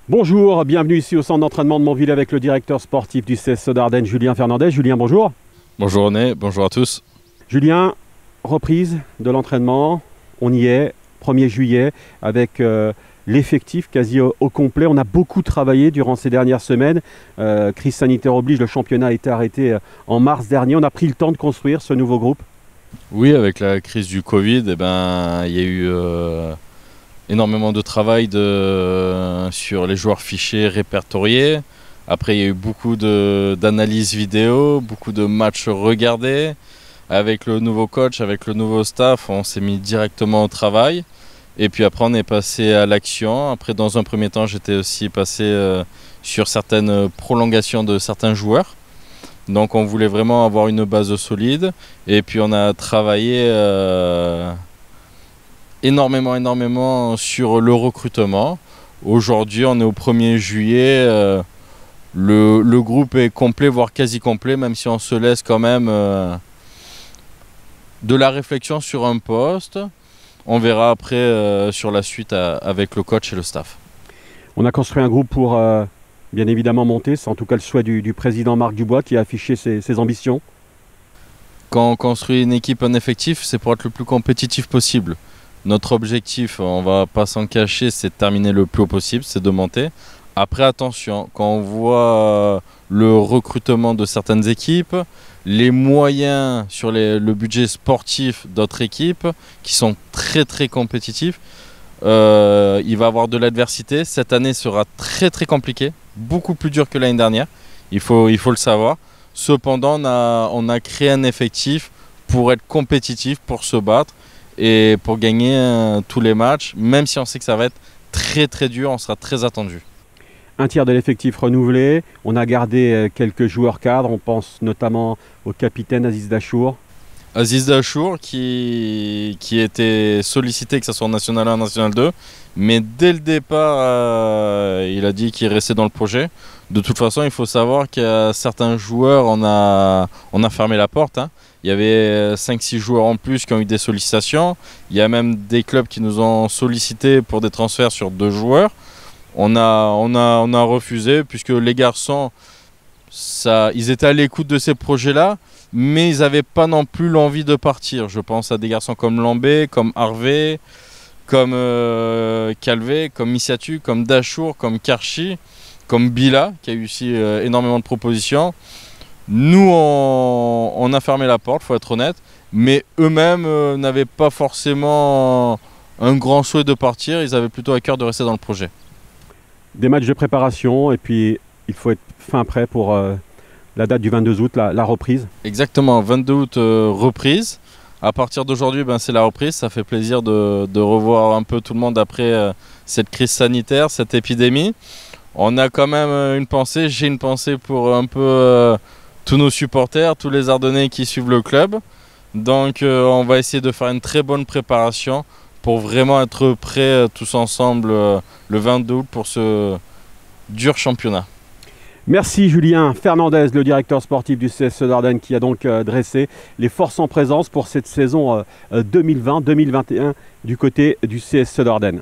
Bonjour, bienvenue ici au centre d'entraînement de Montville avec le directeur sportif du CS Dardennes, Julien Fernandez. Julien, bonjour. Bonjour René, bonjour à tous. Julien, reprise de l'entraînement, on y est, 1er juillet, avec l'effectif quasi au complet. On a beaucoup travaillé durant ces dernières semaines. Crise sanitaire oblige, le championnat a été arrêté en mars dernier. On a pris le temps de construire ce nouveau groupe. Oui, avec la crise du Covid, il y a eu énormément de travail sur les joueurs fichés répertoriés. Après, il y a eu beaucoup d'analyses vidéo, beaucoup de matchs regardés. Avec le nouveau coach, avec le nouveau staff, on s'est mis directement au travail. Et puis après, on est passé à l'action. Après, dans un premier temps, j'étais aussi passé sur certaines prolongations de certains joueurs. Donc, on voulait vraiment avoir une base solide. Et puis, on a travaillé énormément sur le recrutement. Aujourd'hui, on est au 1er juillet. Le groupe est complet, voire quasi complet, même si on se laisse quand même de la réflexion sur un poste. On verra après sur la suite avec le coach et le staff. On a construit un groupe pour bien évidemment monter. C'est en tout cas le souhait du président Marc Dubois qui a affiché ses ambitions. Quand on construit une équipe, un effectif, c'est pour être le plus compétitif possible. Notre objectif, on ne va pas s'en cacher, c'est de terminer le plus haut possible, c'est de monter. Après, attention, quand on voit le recrutement de certaines équipes, les moyens sur le budget sportif d'autres équipes qui sont très compétitifs, il va y avoir de l'adversité. Cette année sera très compliquée, beaucoup plus dure que l'année dernière, il faut le savoir. Cependant, on a créé un effectif pour être compétitif, pour se battre et pour gagner tous les matchs, même si on sait que ça va être très dur, on sera très attendu. Un tiers de l'effectif renouvelé, on a gardé quelques joueurs cadres, on pense notamment au capitaine Aziz Dachour. Aziz Dachour qui était sollicité, que ce soit en National 1 ou National 2, mais dès le départ, il a dit qu'il restait dans le projet. De toute façon, il faut savoir qu'il y a certains joueurs, on a fermé la porte. Il y avait 5-6 joueurs en plus qui ont eu des sollicitations. Il y a même des clubs qui nous ont sollicité pour des transferts sur 2 joueurs. On a refusé puisque les garçons, ils étaient à l'écoute de ces projets-là, mais ils n'avaient pas non plus l'envie de partir. Je pense à des garçons comme Lambé, comme Harvey, comme Calvé, comme Missiatu, comme Dachour, comme Karchi, comme Bila, qui a eu aussi énormément de propositions. Nous, on a fermé la porte, il faut être honnête, mais eux-mêmes n'avaient pas forcément un grand souhait de partir, ils avaient plutôt à cœur de rester dans le projet. Des matchs de préparation et puis il faut être fin prêt pour la date du 22 août, la reprise. Exactement, 22 août, reprise. À partir d'aujourd'hui, c'est la reprise. Ça fait plaisir de revoir un peu tout le monde après cette crise sanitaire, cette épidémie. On a quand même une pensée, j'ai une pensée pour un peu tous nos supporters, tous les Ardennais qui suivent le club. Donc on va essayer de faire une très bonne préparation pour vraiment être prêts tous ensemble le 22 août pour ce dur championnat. Merci Julien Fernandez, le directeur sportif du CS Dardennes, qui a donc dressé les forces en présence pour cette saison 2020-2021 du côté du CS Dardennes.